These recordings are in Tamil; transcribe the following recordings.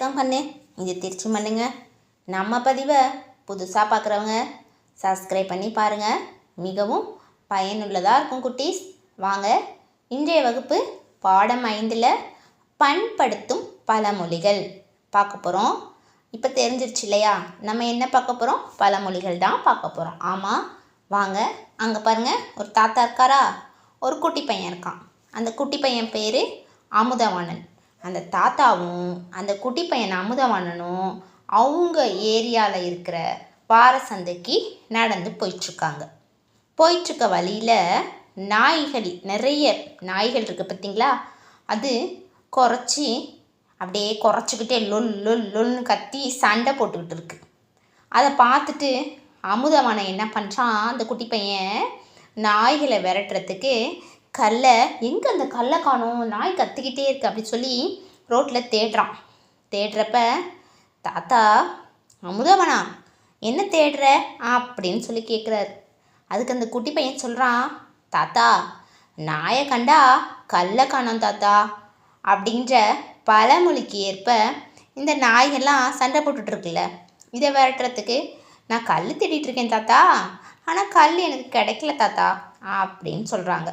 வணக்கம் கண்ணு. இது திருச்சி மண்ணுங்க. நம்ம பதிவை புதுசாக பார்க்குறவங்க சப்ஸ்கிரைப் பண்ணி பாருங்கள். மிகவும் பயனுள்ளதாக இருக்கும் குட்டீஸ். வாங்க, இன்றைய வகுப்பு பாடம் 5ல் பண்படுத்தும் பழமொழிகள் பார்க்க போகிறோம். இப்போ தெரிஞ்சிருச்சு இல்லையா? நம்ம என்ன பார்க்க போகிறோம்? பழமொழிகள் தான் பார்க்க போகிறோம். ஆமாம், வாங்க. அங்கே பாருங்கள், ஒரு தாத்தா இருக்காரா, ஒரு குட்டி பையன் இருக்கான். அந்த குட்டி பையன் பேர் அமுதவாணன். அந்த தாத்தாவும் அந்த குட்டி பையன் அமுதவாணனும் அவங்க ஏரியாவில் இருக்கிற வார சந்தைக்கு நடந்து போயிட்டுருக்க வழியில் நாய்கள், நிறைய நாய்கள் இருக்குது பார்த்தீங்களா? அது அப்படியே குறைச்சிக்கிட்டே லொல் லொல் லொல்னு கத்தி சண்டை போட்டுக்கிட்டு இருக்கு. அதை பார்த்துட்டு அமுதவாணன் என்ன பண்ணுறான், அந்த குட்டி பையன் நாய்களை விரட்டுறதுக்கு எங்கே அந்த கல்லை காணோம், நாய் கத்திக்கிட்டே இருக்கு அப்படின்னு சொல்லி ரோட்டில் தேடுறப்ப தாத்தா, அமுதவாணா என்ன தேடுற அப்படின்னு சொல்லி கேட்குறாரு. அதுக்கு அந்த குட்டி பையன் சொல்கிறான், தாத்தா நாயை கண்டா கல்லை காணோம் தாத்தா அப்படின்ற பழமொழிக்கு ஏற்ப இந்த நாய்கள்லாம் சண்டை போட்டுட்ருக்குல்ல, இதை விரட்டுறதுக்கு நான் கல் தேடிட்டு இருக்கேன் தாத்தா, ஆனால் கல் எனக்கு கிடைக்கல தாத்தா அப்படின்னு சொல்கிறாங்க.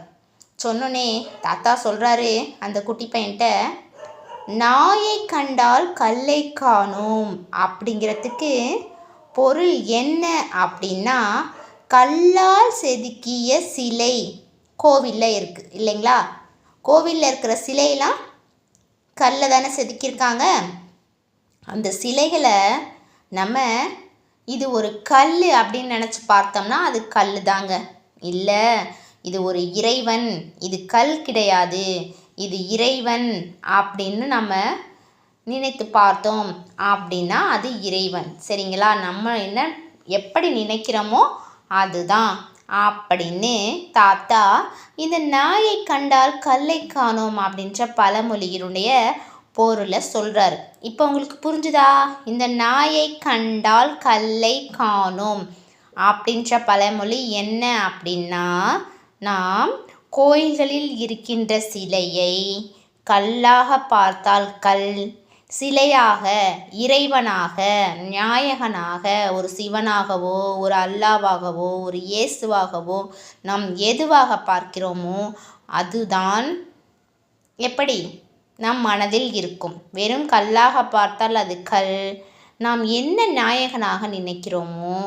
சொன்னோன்னே தாத்தா சொல்கிறாரு அந்த குட்டி பையன்கிட்ட, நாயை கண்டால் கல்லை காணோம் அப்படிங்கிறதுக்கு பொருள் என்ன அப்படின்னா, கல்லால் செதுக்கிய சிலை கோவிலில் இருக்குது இல்லைங்களா? கோவிலில் இருக்கிற சிலையெல்லாம் கல்லை தானே செதுக்கியிருக்காங்க. அந்த சிலைகளை நம்ம இது ஒரு கல் அப்படின்னு நினச்சி பார்த்தோம்னா அது கல் தாங்க. இல்லை, இது ஒரு இறைவன், இது கல் கிடையாது, இது இறைவன் அப்படின்னு நம்ம நினைத்து பார்த்தோம் அப்படின்னா அது இறைவன். சரிங்களா? நம்ம எப்படி நினைக்கிறோமோ அதுதான் அப்படின்னு தாத்தா இந்த நாயை கண்டால் கல்லை காணோம் அப்படின்ற பழமொழியினுடைய பொருளை சொல்கிறாரு. இப்போ உங்களுக்கு புரிஞ்சுதா? இந்த நாயை கண்டால் கல்லை காணோம் அப்படின்ற பழமொழி என்ன அப்படின்னா, நாம் கோயில்களில் இருக்கின்ற சிலையை கல்லாக பார்த்தால் கல், சிலையாக, இறைவனாக, நாயகனாக, ஒரு சிவனாகவோ ஒரு அல்லாவாகவோ ஒரு இயேசுவாகவோ நாம் எதுவாக பார்க்கிறோமோ அதுதான் எப்படி நம் மனதில் இருக்கும். வெறும் கல்லாக பார்த்தால் அது கல், நாம் என்ன நாயகனாக நினைக்கிறோமோ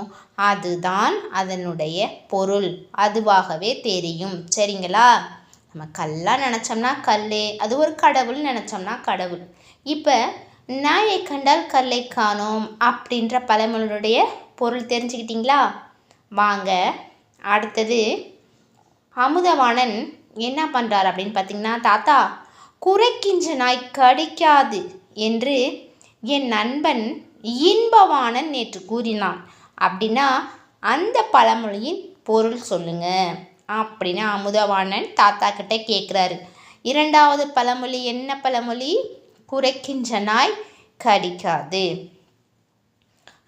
அதுதான் அதனுடைய பொருள், அதுவாகவே தெரியும். சரிங்களா? நம்ம கல்லாக நினச்சோம்னா கல், அது ஒரு கடவுள் நினச்சோம்னா கடவுள். இப்போ நாயை கண்டால் கல்லை காணோம் அப்படின்ற பழமொழியுடைய பொருள் தெரிஞ்சுக்கிட்டிங்களா? வாங்க, அடுத்தது அமுதவாணன் என்ன பண்ணுறார் அப்படின்னு பார்த்தீங்கன்னா, தாத்தா குறைக்கின்ற நாய் கடிக்காது என்று என் நண்பன் இன்பவாணன் நேற்று கூறினான் அப்படின்னா அந்த பழமொழியின் பொருள் சொல்லுங்க அப்படின்னு அமுதவாணன் தாத்தா கிட்ட கேட்குறாரு. இரண்டாவது பழமொழி என்ன பழமொழி? குறைக்கின்ற நாய் கடிக்காது.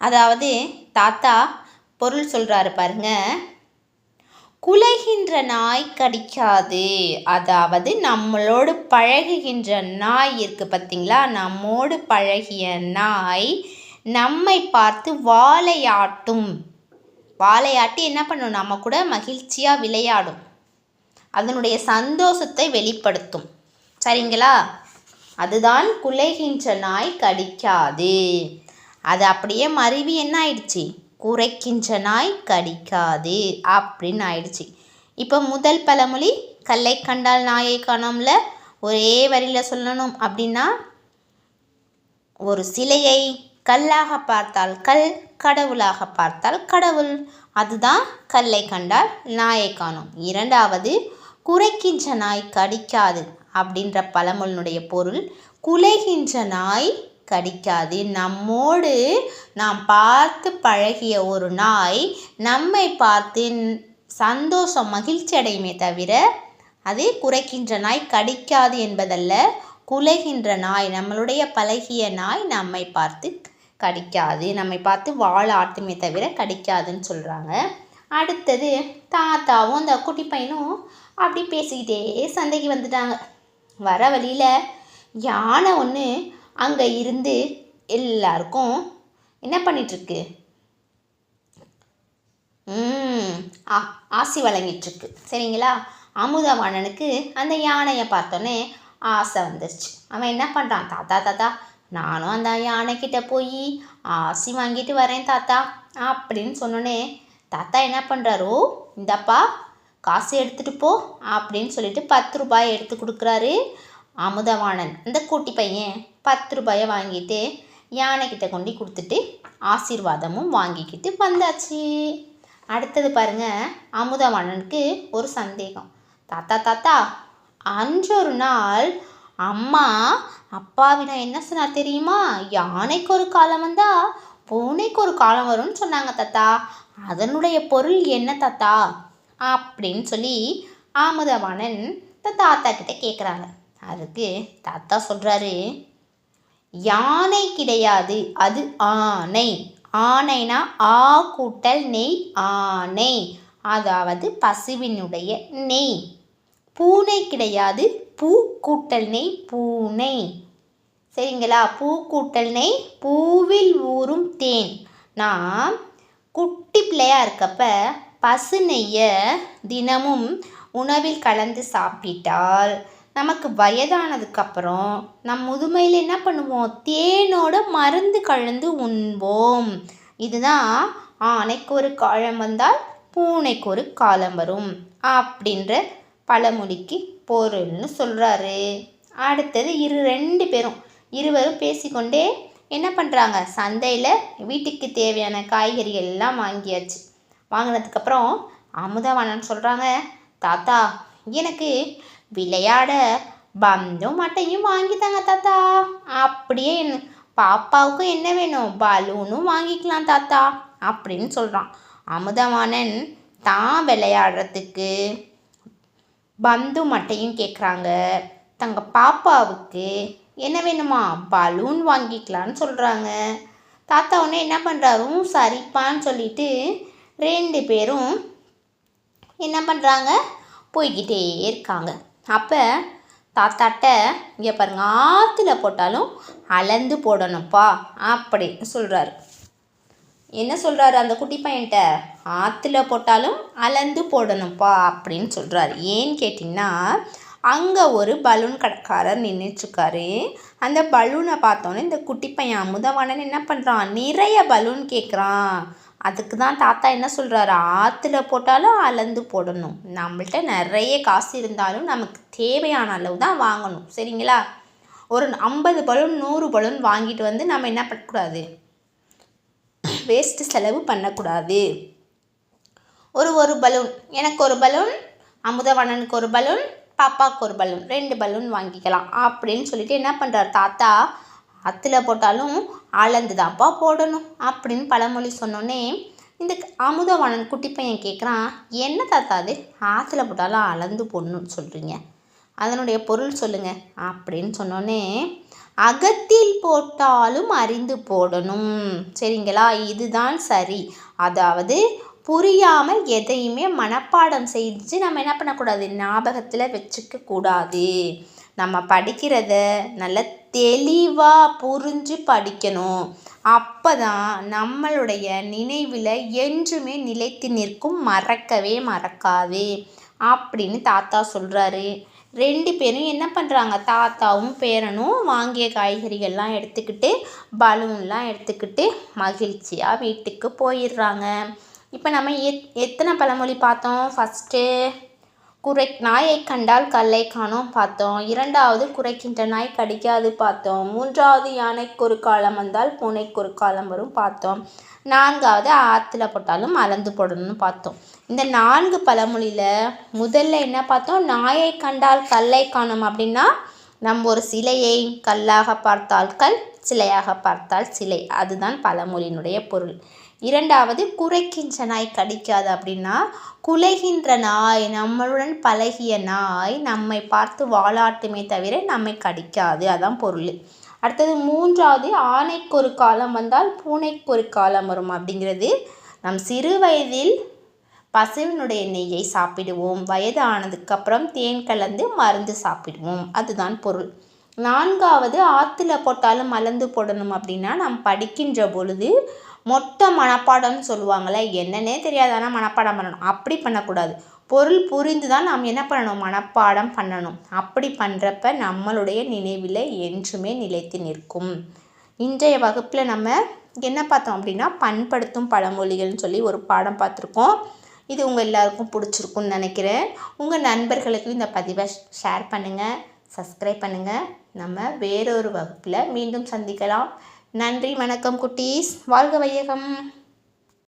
அதாவது தாத்தா பொருள் சொல்கிறாரு பாருங்க, குலைகின்ற நாய் கடிக்காது. அதாவது நம்மளோடு பழகுகின்ற நாய் இருக்குது பார்த்தீங்களா, நம்மோடு பழகிய நாய் நம்மை பார்த்து வாழையாட்டி என்ன பண்ணும், நம்ம கூட மகிழ்ச்சியாக விளையாடும், அதனுடைய சந்தோஷத்தை வெளிப்படுத்தும். சரிங்களா? அதுதான் குலைகின்ற நாய் கடிக்காது. அது அப்படியே மருவி என்ன ஆயிடுச்சு, குறைக்கின்ற நாய் கடிக்காது அப்படின்னு ஆயிடுச்சு. இப்போ முதல் பழமொழி கல்லை கண்டால் நாயை காணோம்ல, ஒரே வரியில் சொல்லணும் அப்படின்னா, ஒரு சிலையை கல்லாக பார்த்தால் கல், கடவுளாக பார்த்தால் கடவுள், அதுதான் கல்லை கண்டால் நாயை காணோம். இரண்டாவது குறைக்கின்ற நாய் கடிக்காது அப்படின்ற பழமொழியினுடைய பொருள், குலைகின்ற நாய் கடிக்காது. நம்மோடு நாம் பார்த்து பழகிய ஒரு நாய் நம்மை பார்த்து சந்தோஷம் மகிழ்ச்சி அடையுமே தவிர அது குறைக்கின்ற நாய் கடிக்காது என்பதல்ல. குலைகின்ற நாய், நம்மளுடைய பழகிய நாய் நம்மை பார்த்து கடிக்காது, நம்மை பார்த்து வாழ ஆட்டுமே தவிர கடிக்காதுன்னு சொல்கிறாங்க. அடுத்தது தாத்தாவும் அந்த குட்டி பையனும் அப்படி பேசிக்கிட்டே சந்தைக்கு வந்துட்டாங்க. வர வழியில் யானை ஒன்று அங்கே இருந்து எல்லாருக்கும் என்ன பண்ணிகிட்ருக்கு? ஆசி வழங்கிட்டுருக்கு. சரிங்களா? அமுதவாணனுக்கு அந்த யானையை பார்த்தோன்னே ஆசை வந்துருச்சு. அவன் என்ன பண்ணுறான்? தாத்தா தாத்தா, நானும் அந்த யானைக்கிட்ட போய் ஆசி வாங்கிட்டு வரேன் தாத்தா அப்படின்னு சொன்னோன்னே தாத்தா என்ன பண்ணுறாரோ, இந்தப்பா காசு எடுத்துகிட்டு போ அப்படின்னு சொல்லிட்டு 10 ரூபாய் எடுத்து கொடுக்குறாரு. அமுதவாணன் அந்த குட்டி பையன் 10 ரூபாயை வாங்கிட்டு யானைக்கிட்ட கொண்டு கொடுத்துட்டு ஆசீர்வாதமும் வாங்கிக்கிட்டு வந்தாச்சு. அடுத்தது பாருங்க, அமுதவாணனுக்கு ஒரு சந்தேகம். தாத்தா தாத்தா, அன்றொரு நாள் அம்மா அப்பாவிடம் என்ன சொன்னா தெரியுமா? யானைக்கு ஒரு காலம் வந்தா பூனைக்கு ஒரு காலம் வரும்னு சொன்னாங்க தாத்தா. அதனுடைய பொருள் என்ன தாத்தா அப்படின்னு சொல்லி அமுதவாணன் தாத்தா கிட்ட கேட்குறாங்க. அதுக்கு தாத்தா சொல்கிறாரு, யானை கிடையாது, அது ஆனை. ஆனைனா ஆ கூட்டல் நெய், ஆனை. அதாவது பசுவினுடைய நெய். பூனை கிடையாது, பூ கூட்டல் நெய், பூனை. சரிங்களா? பூ கூட்டல் நெய், பூவில் ஊறும் தேன். நான் குட்டி பிள்ளையாக இருக்கப்ப பசு நெய்யை தினமும் உணவில் கலந்து சாப்பிட்டால் நமக்கு வயதானதுக்கப்புறம் நம் முதுமையில் என்ன பண்ணுவோம்? தேனோட மருந்து கலந்து உண்போம். இதுதான் ஆனைக்கு ஒரு காலம் வந்தால் பூனைக்கு ஒரு காலம் வரும் அப்படின்ற பழமொழிக்கு பொருள்னு சொல்கிறாரு. அடுத்தது இருவரும் பேசிக்கொண்டே என்ன பண்ணுறாங்க? சந்தையில் வீட்டுக்கு தேவையான காய்கறிகள் எல்லாம் வாங்கியாச்சு. வாங்கினதுக்கப்புறம் அமுதவாணன் சொல்கிறாங்க, தாத்தா எனக்கு விளையாட பந்தும் மட்டையும் வாங்கித்தாங்க தாத்தா. அப்படியே என் பாப்பாவுக்கும் என்ன வேணும்? பலூனும் வாங்கிக்கலாம் தாத்தா அப்படின்னு சொல்கிறான். அமுதவாணன் தான் விளையாடுறதுக்கு பந்து மட்டையும் கேட்குறாங்க. தங்க பாப்பாவுக்கு என்ன வேணுமா? பலூன் வாங்கிக்கலான்னு சொல்கிறாங்க. தாத்தா உடனே என்ன பண்ணுறாரும்? சரிப்பான்னு சொல்லிட்டு 2 பேரும் என்ன பண்ணுறாங்க? போய்கிட்டே இருக்காங்க. அப்போ தாத்தாட்ட, இங்கே பாருங்க, ஆற்றுல போட்டாலும் அளந்து போடணும்ப்பா அப்படின்னு சொல்கிறாரு. என்ன சொல்கிறாரு அந்த குட்டி பையன்கிட்ட? ஆற்றுல போட்டாலும் அளந்து போடணும்ப்பா அப்படின்னு சொல்கிறாரு. ஏன்னு கேட்டிங்கன்னா, அங்கே ஒரு பலூன் கடைக்காரர் நின்றுட்டுருக்காரு. அந்த பலூனை பார்த்தோன்னே இந்த குட்டி பையன் அமுதவாணன் என்ன பண்ணுறான்? நிறைய பலூன் கேட்குறான். அதுக்கு தான் தாத்தா என்ன சொல்கிறாரு? ஆற்றுல போட்டாலும் அளந்து போடணும். நம்மள்கிட்ட நிறைய காசு இருந்தாலும் நமக்கு தேவையான அளவு தான் வாங்கணும். சரிங்களா? ஒரு 50 பலூன் 100 பலூன் வாங்கிட்டு வந்து நம்ம என்ன பண்ணக்கூடாது? வேஸ்ட்டு செலவு பண்ணக்கூடாது. ஒரு பலூன், எனக்கு ஒரு பலூன், அமுதவாணனுக்கு ஒரு பலூன், பாப்பாவுக்கு ஒரு பலூன், 2 பலூன் வாங்கிக்கலாம் அப்படின்னு சொல்லிட்டு என்ன பண்ணுறாரு தாத்தா? ஆற்றுல போட்டாலும் அளந்து தான்ப்பா போடணும் அப்படின்னு பழமொழி சொன்னோன்னே இந்த அமுதவாணன் குட்டி பையன் கேட்குறான், என்ன தாத்தா அது ஆற்றுல போட்டாலும் அளந்து போடணும்னு சொல்கிறீங்க? அதனுடைய பொருள் சொல்லுங்கள் அப்படின்னு சொன்னோன்னே, அகத்தில் போட்டாலும் அறிந்து போடணும். சரிங்களா? இதுதான் சரி. அதாவது புரியாமல் எதையுமே மனப்பாடம் செஞ்சு நம்ம என்ன பண்ணக்கூடாது? ஞாபகத்தில் வச்சுக்க கூடாது. நம்ம படிக்கிறத நல்ல தெளிவாக புரிஞ்சு படிக்கணும். அப்போ தான் நம்மளுடைய நினைவில் என்றுமே நிலைத்து நிற்கும், மறக்கவே மறக்காது அப்படின்னு தாத்தா சொல்கிறாரு. 2 பேரும் என்ன பண்ணுறாங்க? தாத்தாவும் பேரனும் வாங்கிய காய்கறிகள்லாம் எடுத்துக்கிட்டு பலூன்லாம் எடுத்துக்கிட்டு மகிழ்ச்சியாக வீட்டுக்கு போயிடுறாங்க. இப்போ நம்ம எத்தனை பழமொழி பார்த்தோம்? ஃபஸ்ட்டு நாயை கண்டால் கல்லை காணோம் பார்த்தோம். 2வது குறைக்கின்ற நாய் கடிக்காது பார்த்தோம். 3வது யானைக்கு ஒரு காலம் வந்தால் பூனைக்கு ஒரு காலம் வரும் பார்த்தோம். 4வது ஆற்றுல போட்டாலும் அளந்து போடணும்னு பார்த்தோம். இந்த 4 பழமொழியில் முதல்ல என்ன பார்த்தோம்? நாயை கண்டால் கல்லை காணோம் அப்படின்னா நம்ம ஒரு சிலையை கல்லாக பார்த்தால் கல், சிலையாக பார்த்தால் சிலை. அதுதான் பழமொழியினுடைய பொருள். 2வது குறைக்கின்ற நாய் கடிக்காது அப்படின்னா குலைகின்ற நாய், நம்மளுடன் பழகிய நாய் நம்மை பார்த்து வாலாட்டுமே தவிர நம்மை கடிக்காது. அதான் பொருள். அடுத்தது 3வது ஆனைக்கு ஒரு காலம் வந்தால் பூனைக்கு ஒரு காலம் வரும் அப்படிங்கிறது நம் சிறு வயதில் பசுவினுடைய நெய்யை சாப்பிடுவோம், வயது ஆனதுக்கப்புறம் தேன் கலந்து மருந்து சாப்பிடுவோம். அதுதான் பொருள். 4வது ஆற்றுல போட்டாலும் மலர்ந்து போடணும் அப்படின்னா நாம் படிக்கின்ற பொழுது மொட்டை மனப்பாடம்னு சொல்லுவாங்கள்ல, என்னன்னே தெரியாது ஆனால் மனப்பாடம் பண்ணணும். அப்படி பண்ணக்கூடாது. பொருள் புரிந்து தான் நாம் என்ன பண்ணணும், மனப்பாடம் பண்ணணும். அப்படி பண்ணுறப்ப நம்மளுடைய நினைவில் என்றுமே நிலைத்து நிற்கும். இன்றைய வகுப்பில் நம்ம என்ன பார்த்தோம் அப்படின்னா பண்படுத்தும் பழமொழிகள்னு சொல்லி ஒரு பாடம் பார்த்துருக்கோம். இது உங்கள் எல்லாருக்கும் பிடிச்சிருக்குன்னு நினைக்கிறேன். உங்கள் நண்பர்களுக்கு இந்த பதிவை ஷேர் பண்ணுங்கள், சப்ஸ்கிரைப் பண்ணுங்கள். நம்ம வேறொரு வகுப்பில் மீண்டும் சந்திக்கலாம். நன்றி, வணக்கம் குட்டீஸ். வாழ்க வையகம்.